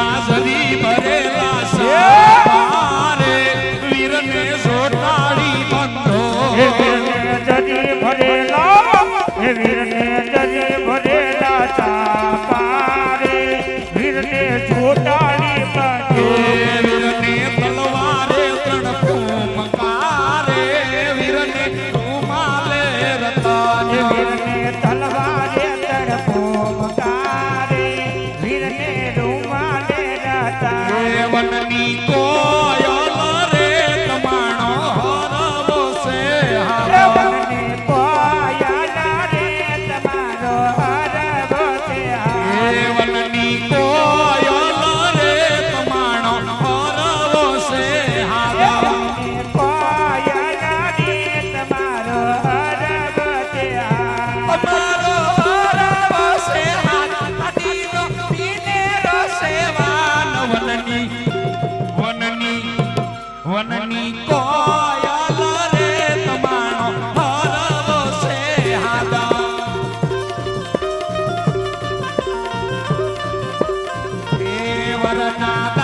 ભરેલા સરી ભરેલા સારે વીરને સોટાડી બંધો જરી ભરેલા વીરને જરી ભરેલા સારે વીરને સોટાડી બંધો વીરને તલવારે ત્રણ ફૂમકારે વીરને રૂમાલે રતાન વીરને તલવારે ત્રણ ફૂમકારે વીરને રૂમાલે રતાન વનની કોયલ રે તમાણો હરવો છે વનની કોયલ રે તમારો હરવો છે વનની કોયલ રે તમાણો હરવો છે વનની કોયલ રે તમારો હરવો છે અમારો હરવો છે હાથીનો પીનેરો સેવાન વનની કોયલ રે તમાણો હરવો છે હાદા વરના